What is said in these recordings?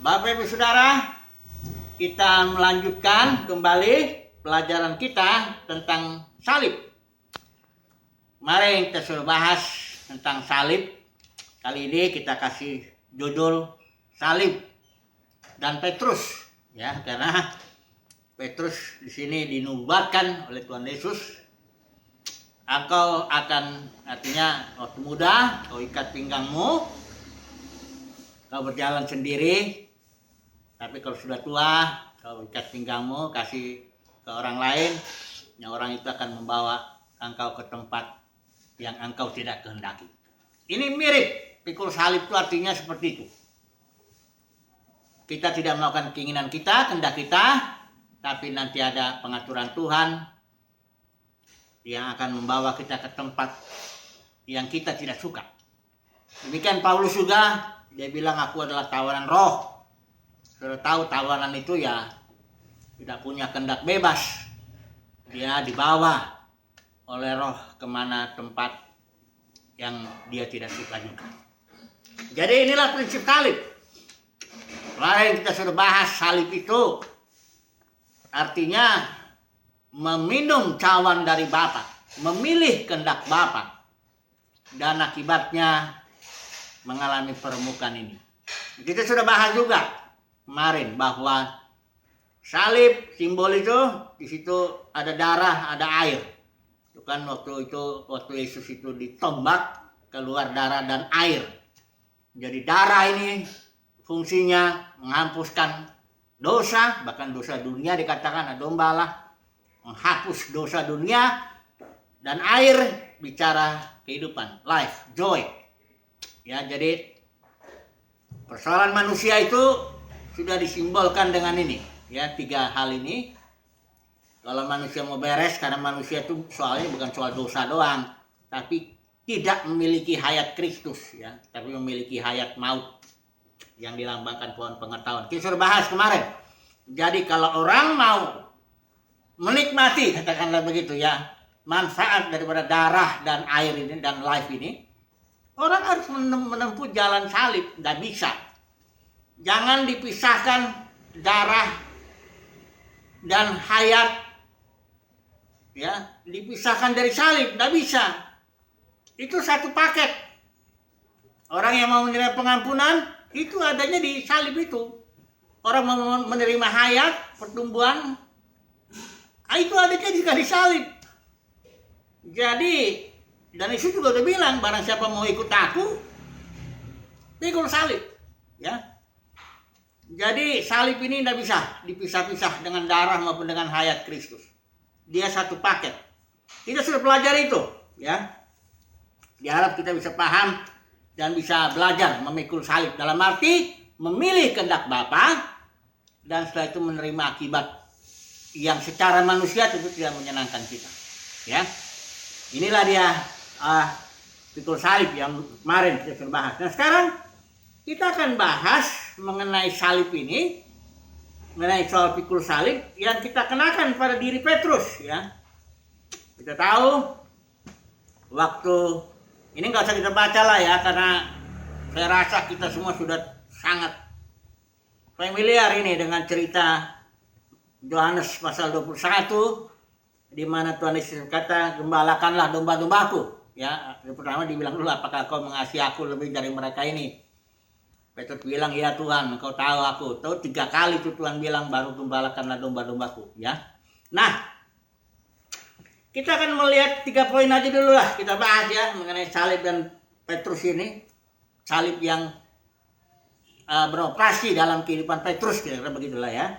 Bapak Ibu Saudara, kita melanjutkan kembali pelajaran kita tentang salib. Kemarin kita sudah bahas tentang salib. Kali ini kita kasih judul salib dan Petrus, ya, karena Petrus di sini dinubuatkan oleh Tuhan Yesus. Engkau akan, artinya waktu muda kau ikat pinggangmu, kau berjalan sendiri. Tapi kalau sudah tua, kau ikat pinggangmu, kasih ke orang lain, yang orang itu akan membawa engkau ke tempat yang engkau tidak kehendaki. Ini mirip, pikul salib itu artinya seperti itu. Kita tidak melakukan keinginan kita, kehendak kita, tapi nanti ada pengaturan Tuhan yang akan membawa kita ke tempat yang kita tidak suka. Demikian Paulus juga, dia bilang aku adalah tawanan roh. Sudah tahu tawanan itu ya tidak punya kehendak bebas. Dia dibawa oleh roh kemana tempat yang dia tidak suka juga. Jadi inilah prinsip salib. Kemarin kita sudah bahas salib itu artinya meminum cawan dari Bapa, memilih kehendak Bapa, dan akibatnya mengalami permukaan ini. Kita sudah bahas juga kemarin bahwa salib simbol itu di situ ada darah, ada air. Itu kan waktu Yesus itu ditombak keluar darah dan air. Jadi darah ini fungsinya menghapuskan dosa, bahkan dosa dunia dikatakan ada domba lah, menghapus dosa dunia, dan air bicara kehidupan, life, joy. Ya, jadi persoalan manusia itu sudah disimbolkan dengan ini, ya, tiga hal ini. Kalau manusia mau beres, karena manusia itu soalnya bukan soal dosa doang, tapi tidak memiliki hayat Kristus, ya, tapi memiliki hayat maut yang dilambangkan pohon pengetahuan. Kita sudah bahas kemarin. Jadi kalau orang mau menikmati, katakanlah begitu ya, manfaat daripada darah dan air ini dan life ini, orang harus menempuh jalan salib. Nggak bisa. Jangan dipisahkan darah dan hayat, ya, dipisahkan dari salib. Nggak bisa. Itu satu paket. Orang yang mau menerima pengampunan itu adanya di salib itu. Orang mau menerima hayat, pertumbuhan, itu adanya juga di salib. Jadi, dan Yesus juga udah bilang, barang siapa mau ikut aku, pikul salib, ya. Jadi salib ini tidak bisa dipisah-pisah dengan darah maupun dengan hayat Kristus. Dia satu paket. Kita sudah pelajari itu, ya. Diharap kita bisa paham dan bisa belajar memikul salib dalam arti memilih kehendak Bapa dan setelah itu menerima akibat yang secara manusia tentu tidak menyenangkan kita. Ya, inilah dia pikul salib yang kemarin kita sudah bahas. Nah sekarang kita akan bahas mengenai salib ini, mengenai soal pikul salib yang kita kenakan pada diri Petrus. Ya, kita tahu waktu ini nggak usah kita baca lah ya, karena saya rasa kita semua sudah sangat familiar ini dengan cerita Yohanes pasal 21, di mana Tuhan Yesus kata, gembalakanlah domba-dombaku. Ya, yang pertama dibilang dulu, apakah kau mengasihi aku lebih dari mereka ini? Petrus bilang, ya Tuhan, kau tahu aku. Tahu 3 kali itu Tuhan bilang, baru gembalakanlah domba-dombaku. Ya, nah kita akan melihat 3 poin aja dulu lah, kita bahas ya mengenai salib dan Petrus ini. Salib yang beroperasi dalam kehidupan Petrus, kira-kira begitulah ya.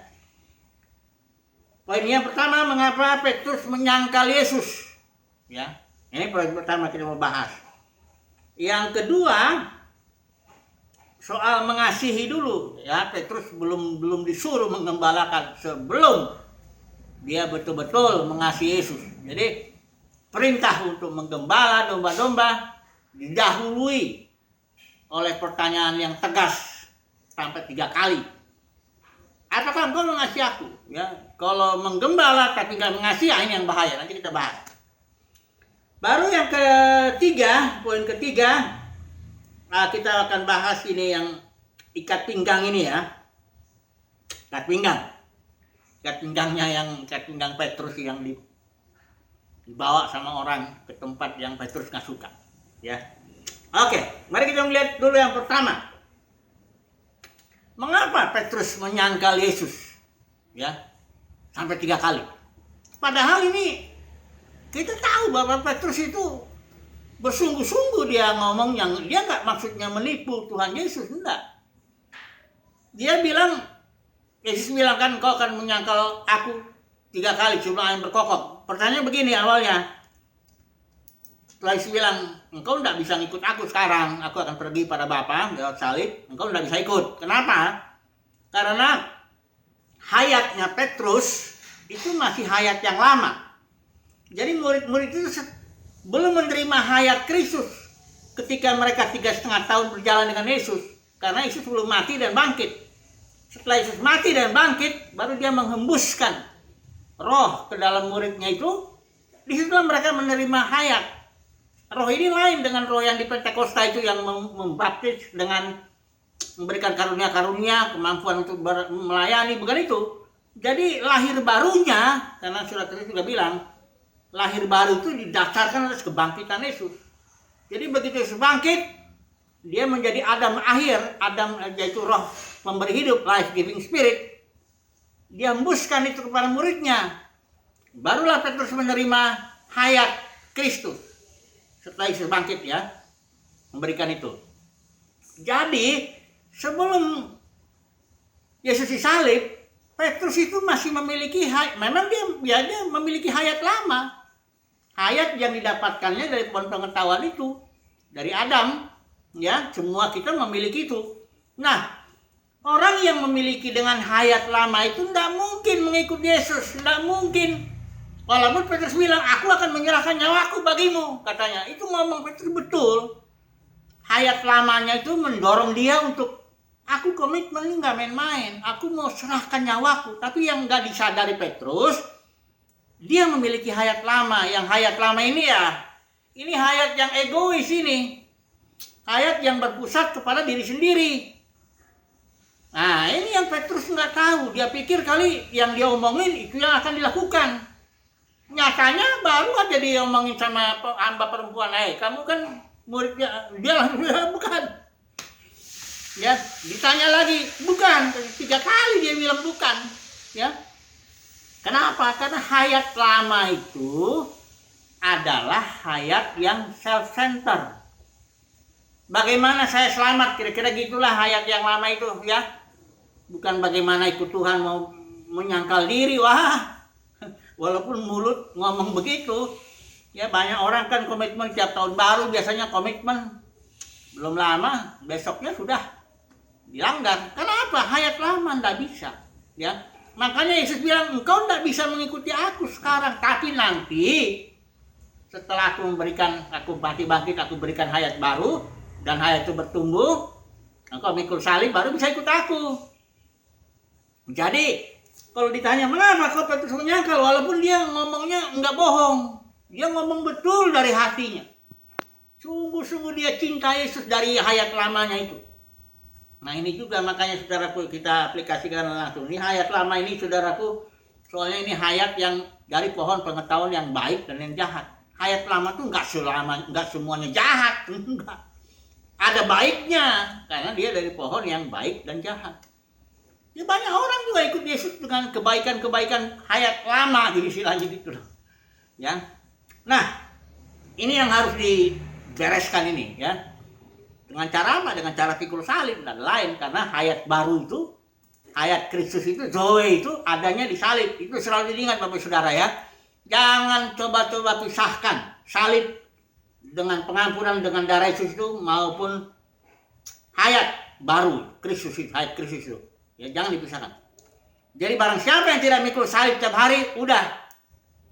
Poin yang pertama, mengapa Petrus menyangkal Yesus? Ya, ini poin pertama kita mau bahas. Yang kedua, soal mengasihi dulu. Ya, Petrus belum disuruh menggembalakan sebelum dia betul-betul mengasihi Yesus. Jadi perintah untuk menggembala domba-domba didahului oleh pertanyaan yang tegas sampai 3 kali. Apakah engkau mengasihi aku? Ya, kalau menggembala tapi nggak mengasihi, ini yang bahaya. Nanti kita bahas. Baru yang ketiga, poin ketiga, kita akan bahas ini yang ikat pinggang ini ya. ikat pinggang. Ikat pinggangnya ikat pinggang Petrus yang dibawa sama orang ke tempat yang Petrus nggak suka. Ya. Oke, mari kita melihat dulu yang pertama. Mengapa Petrus menyangkal Yesus? Ya, sampai 3 kali. Padahal ini kita tahu bahwa Petrus itu bersungguh-sungguh dia ngomong yang dia nggak maksudnya menipu Tuhan Yesus, enggak. Dia bilang, Yesus bilang kan kau akan menyangkal aku 3 kali sebelum ayam berkokok. Pertanyaan begini awalnya. Setelah Yesus bilang, engkau tidak bisa ikut aku sekarang, aku akan pergi pada Bapa lewat salib, engkau tidak bisa ikut. Kenapa? Karena hayatnya Petrus itu masih hayat yang lama. Jadi murid-murid itu belum menerima hayat Kristus ketika mereka 3,5 tahun berjalan dengan Yesus. Karena Yesus belum mati dan bangkit. Setelah Yesus mati dan bangkit, baru dia menghembuskan roh ke dalam muridnya itu. Disitulah mereka menerima hayat. Roh ini lain dengan roh yang di Pentakosta itu yang membaptis dengan memberikan karunia-karunia, kemampuan untuk melayani, bukan itu. Jadi lahir barunya, karena surat itu juga bilang, lahir baru itu didasarkan atas kebangkitan Yesus. Jadi begitu Yesus bangkit, dia menjadi Adam akhir, Adam yaitu roh memberi hidup, life giving spirit. Dia hembuskan itu kepada muridnya. Barulah Petrus menerima hayat Kristus. Setelah Yesus bangkit ya, memberikan itu. Jadi sebelum Yesus disalib, Petrus itu masih memiliki hayat. Memang dia memiliki hayat lama. Hayat yang didapatkannya dari pohon pengetahuan itu, dari Adam, ya, semua kita memiliki itu. Nah, orang yang memiliki dengan hayat lama itu tidak mungkin mengikut Yesus, tidak mungkin. Walaupun Petrus bilang, aku akan menyerahkan nyawaku bagimu, katanya. Itu ngomong Petrus betul. Hayat lamanya itu mendorong dia untuk, aku komitmen ini nggak main-main. Aku mau serahkan nyawaku. Tapi yang nggak disadari Petrus, dia memiliki hayat lama. Yang hayat lama ini ya, ini hayat yang egois ini. Hayat yang berpusat kepada diri sendiri. Nah, ini yang Petrus nggak tahu. Dia pikir kali yang dia omongin itu yang akan dilakukan. Nyatanya baru aja dia omongin sama hamba perempuan, kamu kan muridnya, dia langsung bukan. Ya, ditanya lagi, bukan. 3 kali dia bilang bukan. Ya, kenapa? Karena hayat lama itu adalah hayat yang self-center. Bagaimana saya selamat? Kira-kira gitulah hayat yang lama itu, ya. Bukan bagaimana ikut Tuhan mau menyangkal diri, wah. Walaupun mulut ngomong begitu, ya banyak orang kan komitmen tiap tahun baru biasanya komitmen belum lama besoknya sudah dilanggar. Kenapa? Hayat lama ndak bisa, ya. Makanya Yesus bilang engkau ndak bisa mengikuti aku sekarang, tapi nanti setelah aku mati bangkit, aku berikan hayat baru dan hayat itu bertumbuh, engkau mikul salib baru bisa ikut aku. Jadi kalau ditanya mengapa kau Petrus menyangkal, walaupun dia ngomongnya enggak bohong, dia ngomong betul dari hatinya. Sungguh-sungguh dia cinta Yesus dari hayat lamanya itu. Nah ini juga makanya saudaraku kita aplikasikan langsung. Ini hayat lama ini saudaraku, soalnya ini hayat yang dari pohon pengetahuan yang baik dan yang jahat. Hayat lama tuh enggak semuanya jahat, enggak. Ada baiknya karena dia dari pohon yang baik dan jahat. Ya banyak orang juga ikut Yesus dengan kebaikan-kebaikan hayat lama, jadi istilahnya gitu loh. Ya. Nah, ini yang harus dibereskan ini, ya. Dengan cara apa? Dengan cara pikul salib dan lain, karena hayat baru itu, hayat Kristus itu, Zoe itu adanya di salib. Itu selalu diingat Bapak Saudara ya. Jangan coba-coba pisahkan salib dengan pengampunan dengan darah Yesus itu maupun hayat baru Kristus itu, hayat Kristus itu. Ya jangan dipisahkan. Jadi barang siapa yang tidak mikul salib tiap hari, udah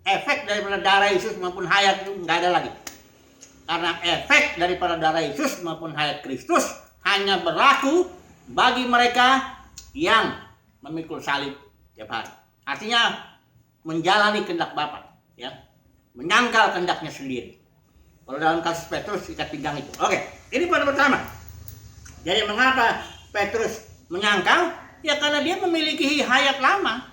efek daripada darah Yesus maupun hayat itu nggak ada lagi. Karena efek daripada darah Yesus maupun hayat Kristus hanya berlaku bagi mereka yang memikul salib tiap hari. Artinya menjalani kehendak Bapa, ya, menyangkal kehendaknya sendiri. Kalau dalam kasus Petrus ikat pinggang itu. Oke, ini poin pertama. Jadi mengapa Petrus menyangkal? Ya karena dia memiliki hayat lama.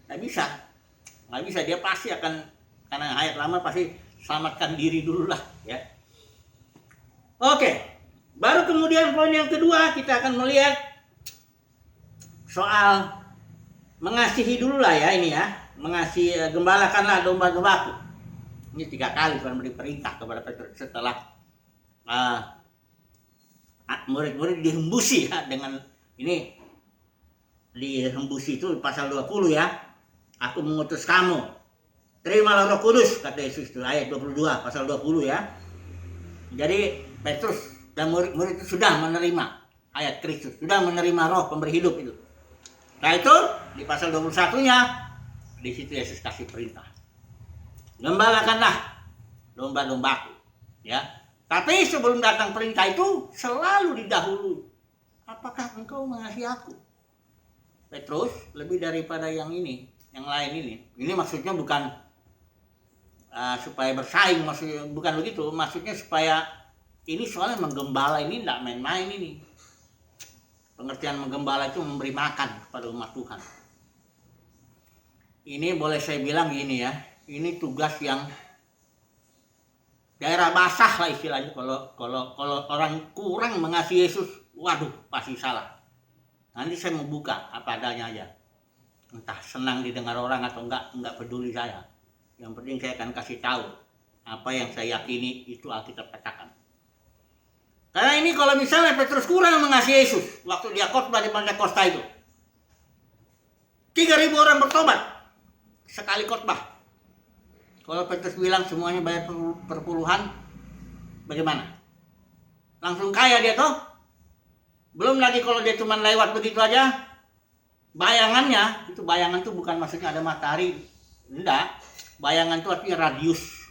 Nggak bisa, dia pasti akan, karena hayat lama pasti selamatkan diri dulu lah ya. Oke, baru kemudian poin yang kedua kita akan melihat soal mengasihi dulu lah ya ini ya. Mengasihi, gembalakanlah domba-dombaku. Ini 3 kali Tuhan beri perintah kepada Petrus setelah murid-murid dihembusi ya, dengan ini dihembusi itu pasal 20 ya. Aku mengutus kamu, terimalah Roh Kudus, kata Yesus itu ayat 22 pasal 20 ya. Jadi Petrus dan murid-murid itu sudah menerima ayat Kristus, sudah menerima Roh pemberi hidup itu. Nah itu di pasal 21-nya di situ Yesus kasih perintah, gembalakanlah domba-dombaku ya. Tapi sebelum datang perintah itu selalu didahului, apakah engkau mengasihi aku? Petrus, lebih daripada yang ini, yang lain ini. Ini maksudnya bukan supaya bersaing, maksudnya bukan begitu. Maksudnya supaya ini soalnya menggembala ini tidak main-main ini. Pengertian menggembala itu memberi makan kepada umat Tuhan. Ini boleh saya bilang gini ya, ini tugas yang daerah basah lah istilahnya. Kalau orang kurang mengasihi Yesus, waduh pasti salah. Nanti saya mau buka apa adanya aja. Entah senang didengar orang atau enggak peduli saya. Yang penting saya akan kasih tahu apa yang saya yakini itu Alkitab katakan. Karena ini kalau misalnya Petrus kurang mengasihi Yesus waktu dia khotbah di Pentakosta itu, 3.000 orang bertobat sekali khotbah. Kalau Petrus bilang semuanya bayar perpuluhan, bagaimana? Langsung kaya dia toh? Belum lagi kalau dia cuma lewat begitu aja, bayangannya, itu bayangan tuh bukan maksudnya ada matahari, enggak. Bayangan itu artinya radius.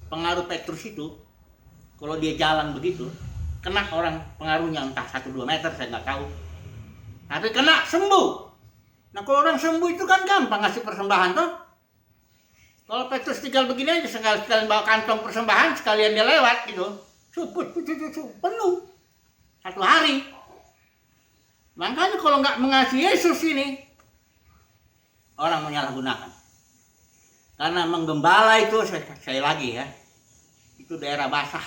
Pengaruh Petrus itu, kalau dia jalan begitu, kena orang pengaruhnya entah 1-2 meter, saya nggak tahu. Tapi kena, sembuh. Nah kalau orang sembuh itu kan gampang ngasih persembahan toh. Kalau Petrus tinggal begini aja, sekalian bawa kantong persembahan, sekalian dia lewat gitu, penuh. 1 hari. Makanya kalau nggak mengasihi Yesus ini, orang menyalahgunakan. Karena menggembala itu, saya lagi ya, itu daerah basah.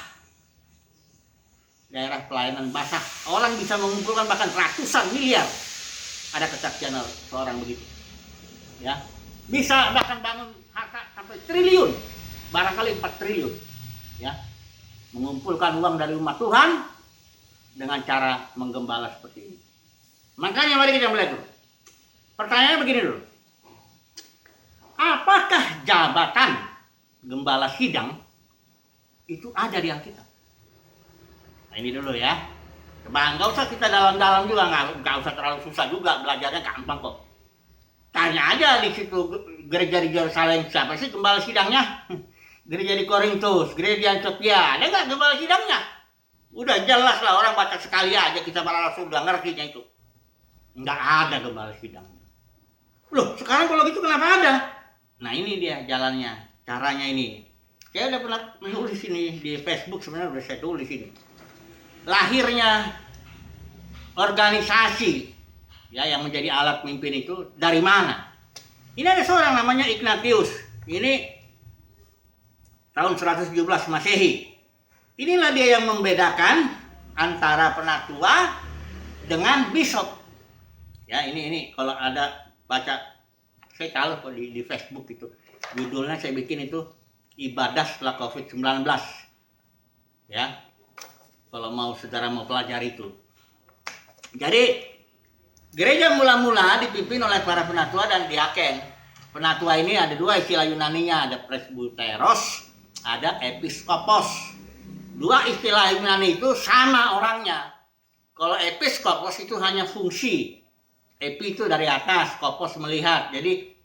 Daerah pelayanan basah. Orang bisa mengumpulkan bahkan ratusan miliar. Ada kesaksian seorang begitu. Ya. Bisa bahkan bangun harta sampai triliun. Barangkali 4 triliun. Ya. Mengumpulkan uang dari umat Tuhan dengan cara menggembala seperti ini. Makanya mari kita melihat dulu. Pertanyaannya begini dulu. Apakah jabatan gembala sidang itu ada di Alkitab? Nah ini dulu ya. Coba nggak usah kita dalam-dalam juga, nggak usah terlalu susah juga, belajarnya gampang kok. Tanya aja di situ gereja di Yerusalem siapa sih gembala sidangnya? Gereja di Korintus, gereja di Antioquia, ada nggak gembala sidangnya? Udah jelas lah, orang baca sekali aja kita malah langsung udah ngertinya itu. Nggak ada gembala sidangnya. Loh sekarang kalau gitu kenapa ada? Nah ini dia jalannya, caranya ini. Saya udah pernah menulis ini di Facebook, sebenarnya udah saya tulis ini. Lahirnya organisasi ya yang menjadi alat pemimpin itu dari mana? Ini ada seorang namanya Ignatius. Ini tahun 117 Masehi. Inilah dia yang membedakan antara penatua dengan bishop. Ya ini kalau ada baca, saya tahu kok di Facebook itu judulnya saya bikin itu ibadah setelah COVID-19. Ya. Kalau saudara mau pelajari itu. Jadi gereja mula-mula dipimpin oleh para penatua dan diaken. Penatua ini ada 2 istilah Yunaninya, ada presbyteros, ada episkopos. 2 istilah Yunani itu sama orangnya. Kalau episkopos itu hanya fungsi. Epi itu dari atas, kopos melihat. Jadi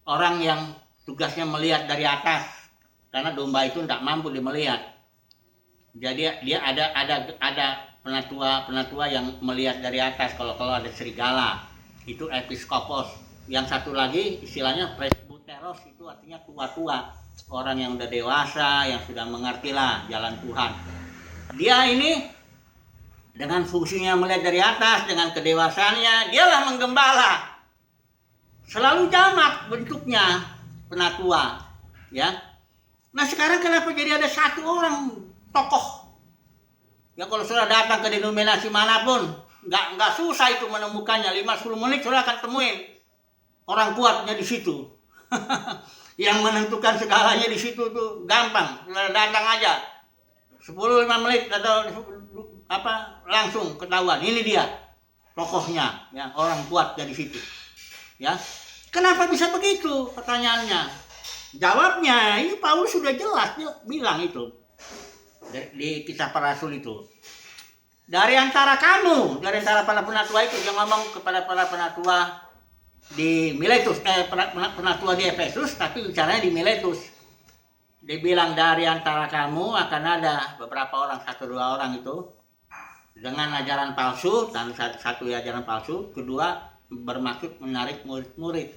orang yang tugasnya melihat dari atas. Karena domba itu tidak mampu dia melihat. Jadi dia ada penatua yang melihat dari atas. Kalau ada serigala itu episkopos. Yang satu lagi istilahnya presbyteros, itu artinya tua-tua, orang yang udah dewasa, yang sudah mengerti lah jalan Tuhan. Dia ini dengan fungsinya melihat dari atas, dengan kedewasaannya, dialah menggembala. Selalu jamak bentuknya, penatua, ya. Nah sekarang kenapa jadi ada satu orang tokoh? Ya kalau sudah datang ke denominasi manapun, nggak susah itu menemukannya. 5-10 menit sudah akan temuin orang kuatnya di situ. Yang menentukan segalanya di situ tuh gampang, sudah datang aja. 10-5 menit atau langsung ketahuan ini dia tokohnya, ya, orang kuat dari situ, ya. Kenapa bisa begitu? Pertanyaannya. Jawabnya ini Paulus sudah jelas dia bilang itu di Kisah Para Rasul itu. Dari antara kamu, dari antara para penatua itu, yang ngomong kepada para penatua di Miletus, penatua di Efesus, tapi bicaranya di Miletus. Dia bilang dari antara kamu akan ada beberapa orang, 1-2 orang itu dengan ajaran palsu, dan satu ajaran palsu, kedua bermaksud menarik murid-murid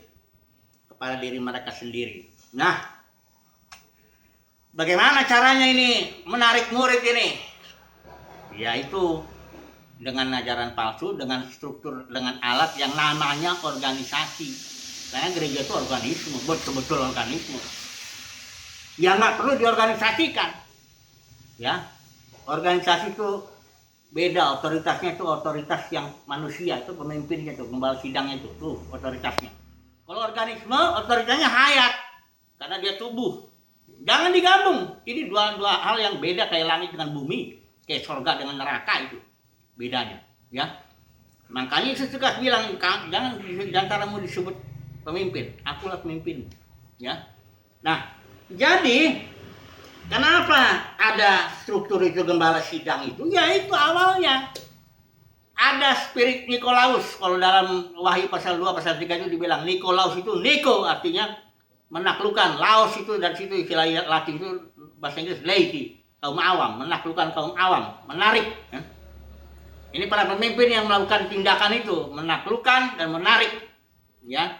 kepada diri mereka sendiri. Nah, bagaimana caranya ini menarik murid ini? Yaitu dengan ajaran palsu, dengan struktur, dengan alat yang namanya organisasi. Karena gereja itu organisme, betul-betul organisme. Ya nggak perlu diorganisasikan, ya. Organisasi itu beda, otoritasnya itu otoritas yang manusia, itu pemimpinnya itu, gembala sidangnya itu, tuh otoritasnya. Kalau organisme, otoritasnya hayat, karena dia tubuh. Jangan digabung. Ini dua hal yang beda, kayak langit dengan bumi, kayak surga dengan neraka, itu bedanya, ya. Makanya Yesus juga bilang, jangan diantaramu disebut pemimpin, akulah pemimpin, ya. Nah, jadi kenapa ada struktur itu gembala sidang itu? Ya itu awalnya ada spirit Nikolaus. Kalau dalam Wahyu pasal 2 pasal 3 itu dibilang Nikolaus itu, Niko artinya menaklukkan, Laos itu dari situ istilah Latin itu bahasa Inggris laity, kaum awam, menaklukkan kaum awam, menarik. Ini para pemimpin yang melakukan tindakan itu, menaklukkan dan menarik, ya.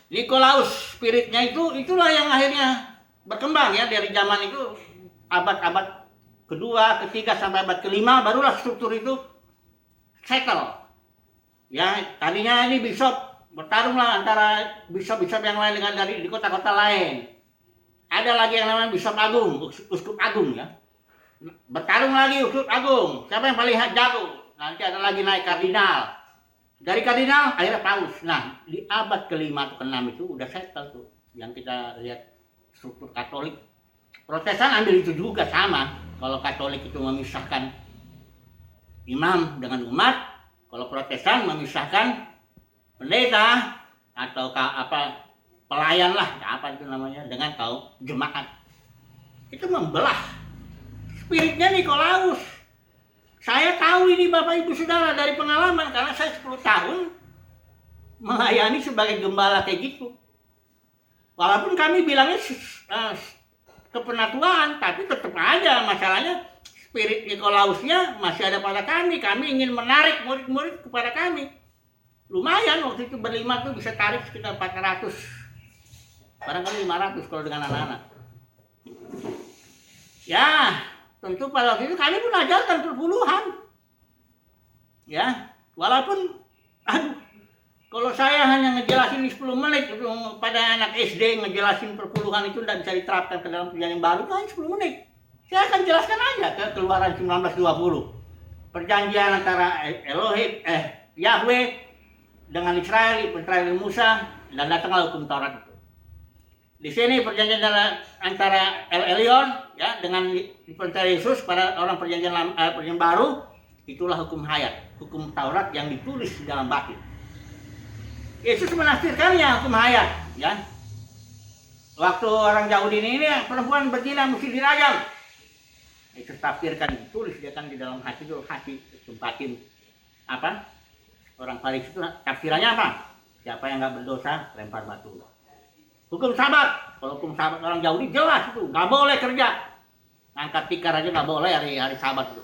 Nikolaus spiritnya itu, itulah yang akhirnya berkembang, ya, dari zaman itu abad-abad kedua, ketiga sampai abad kelima barulah struktur itu settle. Ya, tadinya ini bishop bertarunglah antara bishop-bishop yang lain dengan dari di kota-kota lain. Ada lagi yang namanya bishop agung, uskup agung, ya. Bertarung lagi uskup agung, siapa yang paling jago? Nanti ada lagi naik kardinal. Dari kardinal akhirnya paus. Nah, di abad kelima atau keenam itu udah settle tuh. Yang kita lihat struktur Katolik. Protestan ambil itu juga sama. Kalau Katolik itu memisahkan imam dengan umat, kalau Protestan memisahkan pendeta atau pelayan lah, apa itu namanya, dengan kaum jemaat. Itu membelah. Spiritnya Nikolaus. Saya tahu ini Bapak Ibu Saudara dari pengalaman, karena saya 10 tahun melayani sebagai gembala kayak gitu. Walaupun kami bilangnya kepenatuan, tapi tetap aja masalahnya spirit Nikolausnya masih ada pada kami. Kami ingin menarik murid-murid kepada kami. Lumayan waktu itu berlima tuh bisa tarik sekitar 400, barangkali 500 kalau dengan anak-anak. Ya, tentu pada waktu itu kami pun ajarkan perpuluhan, ya. Walaupun kalau saya hanya ngejelasin 10 menit itu pada anak SD, ngejelasin perpuluhan itu tidak bisa diterapkan ke dalam perjanjian baru, hanya 10 menit. Saya akan jelaskan aja ke Keluaran 19:20. Perjanjian antara Elohim, Yahweh dengan Israel Musa, dan datanglah hukum Taurat itu. Di sini perjanjian antara El Elyon, ya, dengan percaya Yesus pada orang perjanjian baru, itulah hukum hayat, hukum Taurat yang ditulis di dalam batin. Yesus menafsirkannya hukum hayat, ya. Waktu orang Yahudi ini perempuan berzina mesti dirajam. Yesus tafsirkan, ditulis dia kan di dalam hati itu batin apa? Orang Farisi itu tafsirannya apa? Siapa yang nggak berdosa lempar batu. Hukum Sabat, kalau hukum Sabat orang Yahudi jelas itu, nggak boleh kerja, angkat tikar aja nggak boleh hari Sabat itu.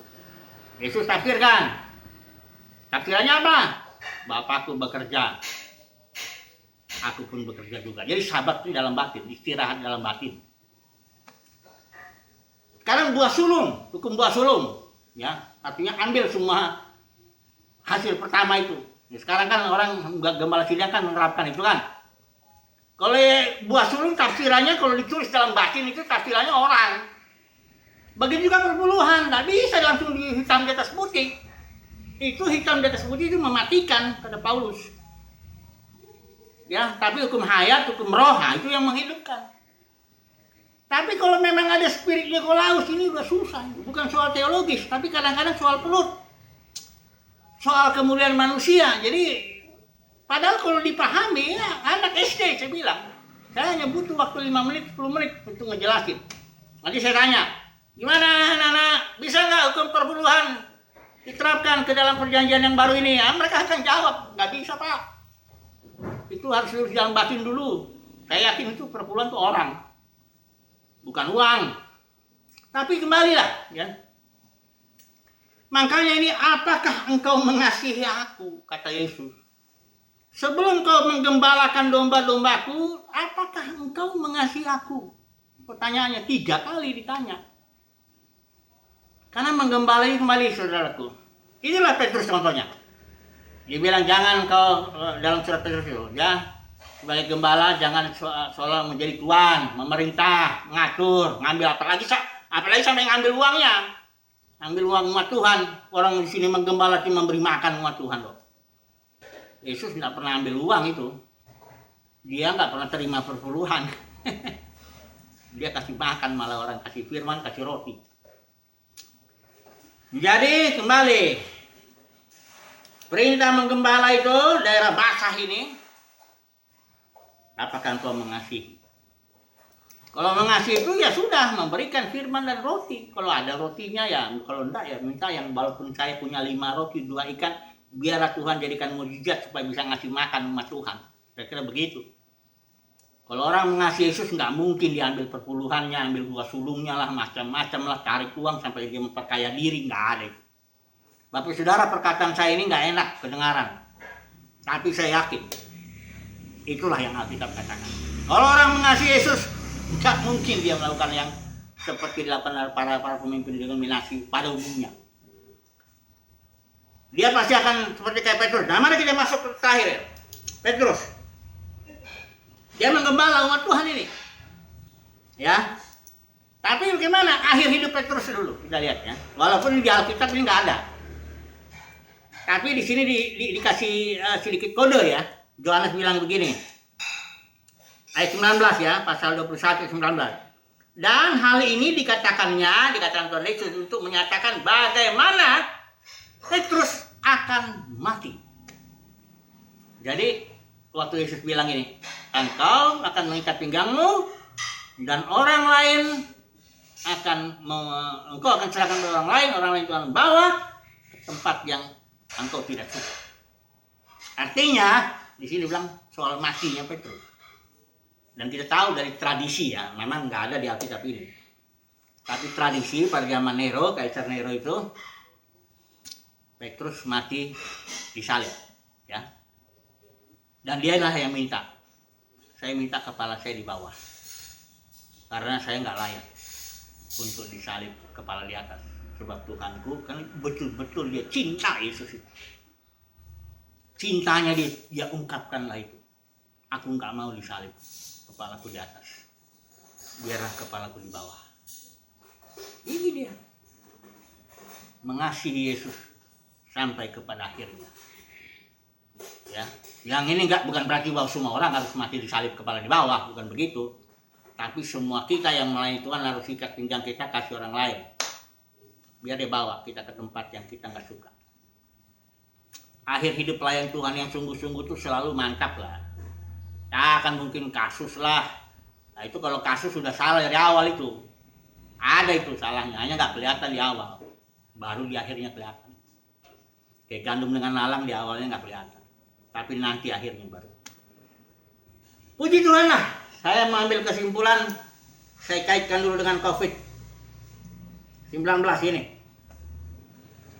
Yesus tafsirkan, tafsirannya apa? Bapakku bekerja, aku pun bekerja juga. Jadi Sabat itu dalam batin, istirahat dalam batin. Sekarang buah sulung, hukum buah sulung, ya. artinya ambil semua hasil pertama itu. Ya, sekarang kan orang gembala sidang kan menerapkan itu kan. Kalau buah sulung tafsirannya kalau ditulis dalam batin itu tafsirannya orang. Begitu juga perpuluhan, nggak bisa langsung hitam di atas putih. Itu hitam di atas putih itu mematikan, kata Paulus. Ya, tapi hukum hayat, hukum roh, itu yang menghidupkan. Tapi kalau memang ada spirit Nikolaus ini udah susah. Bukan soal teologis, tapi kadang-kadang soal pelut. Soal kemuliaan manusia. Jadi, padahal kalau dipahami, ya anak SD saya bilang. Saya hanya butuh waktu 5 menit, 10 menit untuk ngejelasin. Nanti saya tanya, gimana anak-anak, bisa nggak hukum perpuluhan diterapkan ke dalam perjanjian yang baru ini? Ya, mereka akan jawab, nggak bisa Pak. Itu harus jalan batin dulu. Saya yakin itu perpuluhan itu orang. Bukan uang. Tapi kembalilah, ya. Makanya ini, apakah engkau mengasihi aku, kata Yesus. Sebelum kau menggembalakan domba-dombaku, apakah engkau mengasihi aku? Pertanyaannya 3 kali ditanya. Karena menggembalai kembali, saudaraku. Inilah Petrus contohnya. Dia bilang jangan kau dalam surat Petrus itu, ya. Sebagai gembala jangan seolah menjadi tuan, memerintah, mengatur, ngambil apalagi sampai ngambil uangnya. Ambil uang umat Tuhan. Orang di sini menggembala cuma memberi makan umat Tuhan loh. Yesus nggak pernah ambil uang itu. Dia nggak pernah terima perpuluhan. Dia kasih makan, malah orang kasih firman, kasih roti. Jadi kembali, perintah menggembala itu daerah basah ini. Apakah engkau mengasihi? Kalau mengasihi itu ya sudah memberikan firman dan roti. Kalau ada rotinya ya, kalau enggak ya minta yang walaupun saya punya 5 roti 2 ikan, biarlah Tuhan jadikan mukjizat supaya bisa ngasih makan umat Tuhan. Kira-kira begitu. Kalau orang mengasihi Yesus nggak mungkin diambil perpuluhannya, ambil buah sulungnya lah, macam-macam lah, tarik uang sampai dia memperkaya diri, nggak ada. Bapak saudara, perkataan saya ini nggak enak kedengaran, tapi saya yakin itulah yang Alkitab katakan. Kalau orang mengasihi Yesus, nggak mungkin dia melakukan yang seperti dilakukan para pemimpin denominasi pada umumnya. Dia pasti akan seperti kayak Petrus. Nah, mari kita masuk ke terakhir ya. Petrus. Dia menggembala umat Tuhan ini. Ya. Tapi bagaimana akhir hidup Petrus dulu? Kita lihat ya. Walaupun di Alkitab ini nggak ada. Tapi di sini dikasih sedikit kode ya. Yohanes bilang begini. Ayat 19 ya, pasal 21 19. Dan hal ini dikatakan Tuhan Yesus untuk menyatakan bagaimana Petrus akan mati. Jadi waktu Yesus bilang ini, engkau akan mengikat pinggangmu dan orang lain engkau akan serahkan ke orang lain itu akan bawa ke tempat yang engkau tidak suka. Artinya di sini bilang soal matinya Petrus. Dan kita tahu dari tradisi ya, memang nggak ada di Alkitab ini. Tapi tradisi pada zaman Nero, Kaisar Nero itu, Petrus mati disalib, ya. Dan dialah yang minta, saya minta kepala saya di bawah, karena saya nggak layak untuk disalib kepala di atas. Sebab Tuhanku kan betul-betul dia cinta Yesus itu. Cintanya dia ungkapkanlah itu. Aku nggak mau disalib kepalaku di atas, biarlah kepalaku di bawah. Ini dia mengasihi Yesus sampai kepada akhirnya. Ya, yang ini bukan berarti bahwa semua orang harus mati disalib kepala di bawah, bukan begitu. Tapi semua kita yang melayani Tuhan harus ikat pinggang kita kasih orang lain, biar dia bawa kita ke tempat yang kita nggak suka. Akhir hidup pelayan Tuhan yang sungguh-sungguh itu selalu mantap lah. Tak akan mungkin kasus lah. Nah itu kalau kasus sudah salah dari awal itu. Ada itu salahnya, hanya nggak kelihatan di awal. Baru di akhirnya kelihatan. Kayak gandum dengan lalang di awalnya nggak kelihatan. Tapi nanti akhirnya baru. Puji Tuhan lah. Saya mengambil kesimpulan. Saya kaitkan dulu dengan COVID-19 ini.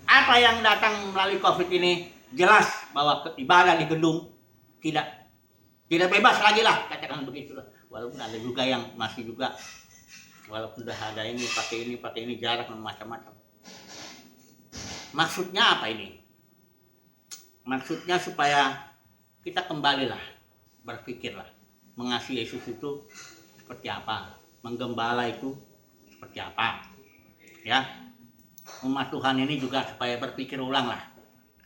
Apa yang datang melalui COVID ini? Jelas bahwa ibadah di gedung tidak bebas lagi lah, katakan begitu lah. Walaupun ada juga yang masih juga, walaupun sudah ada ini pakai ini jarak macam-macam. Maksudnya apa ini? Maksudnya supaya kita kembalilah, berpikirlah, mengasihi Yesus itu seperti apa, menggembala itu seperti apa, ya. Umat Tuhan ini juga supaya berpikir ulang lah.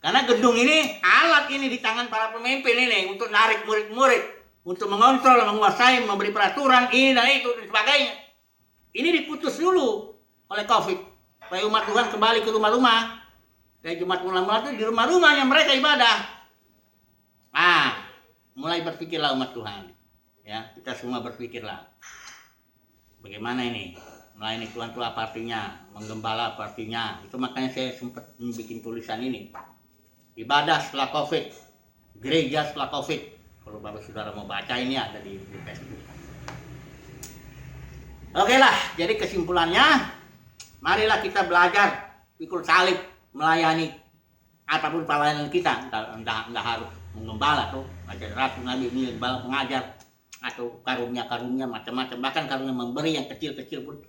Karena gedung ini, alat ini di tangan para pemimpin ini untuk narik murid-murid, untuk mengontrol, menguasai, memberi peraturan ini dan itu dan sebagainya. Ini diputus dulu oleh COVID, supaya umat Tuhan kembali ke rumah-rumah. Dari Jumat Mula-Mula itu di rumah-rumahnya mereka ibadah. Mulai berpikirlah umat Tuhan. Ya, kita semua berpikirlah. Bagaimana ini? Melayani Tuhan itu apa artinya? Menggembala apa artinya? Itu makanya saya sempat bikin tulisan ini. Ibadah setelah COVID. Gereja setelah COVID. Kalau Bapak Saudara mau baca ini ada di Facebook. Oke lah, jadi kesimpulannya, marilah kita belajar pikul salib, melayani apapun pelayanan kita, entah harus menggembala tuh, ngajar ratu, nabi, gembala, pengajar, atau karunia macam-macam, bahkan karunia memberi yang kecil-kecil pun,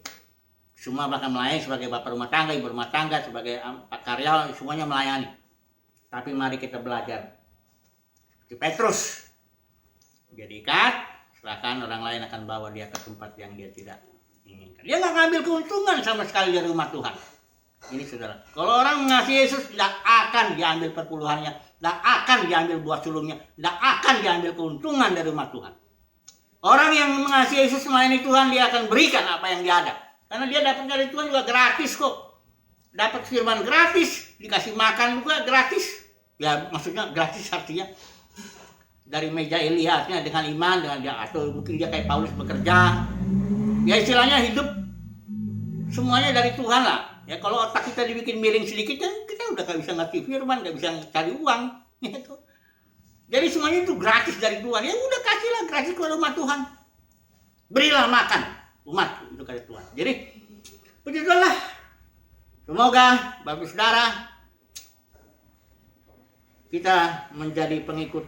semua bahkan melayani sebagai bapak rumah tangga, ibu rumah tangga, sebagai karyawan, semuanya melayani. Tapi mari kita belajar seperti Petrus, dia diikat, silakan orang lain akan bawa dia ke tempat yang dia tidak inginkan. Dia nggak ngambil keuntungan sama sekali dari rumah Tuhan. Ini saudara, kalau orang mengasihi Yesus, tidak akan diambil perpuluhannya, tidak akan diambil buah sulungnya, tidak akan diambil keuntungan dari rumah Tuhan. Orang yang mengasihi Yesus melayani Tuhan, dia akan berikan apa yang dia ada. Karena dia dapat dari Tuhan juga gratis kok. Dapat firman gratis, dikasih makan juga gratis. Ya maksudnya gratis artinya dari meja Eliasnya dengan iman, dengan dia, atau mungkin dia kayak Paulus bekerja. Ya istilahnya hidup semuanya dari Tuhan lah. Ya kalau otak kita dibikin miring sedikit, kan kita udah gak bisa ngerti firman, gak bisa cari uang. Gitu. Jadi semuanya itu gratis dari Tuhan. Ya udah kasihlah gratis kepada umat Tuhan. Berilah makan umat itu kata Tuhan. Jadi begitulah. Semoga Bapak Saudara kita menjadi pengikut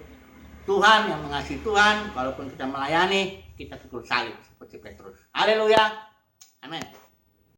Tuhan yang mengasihi Tuhan. Walaupun kita melayani, kita pikul salib seperti Petrus. Haleluya. Amin.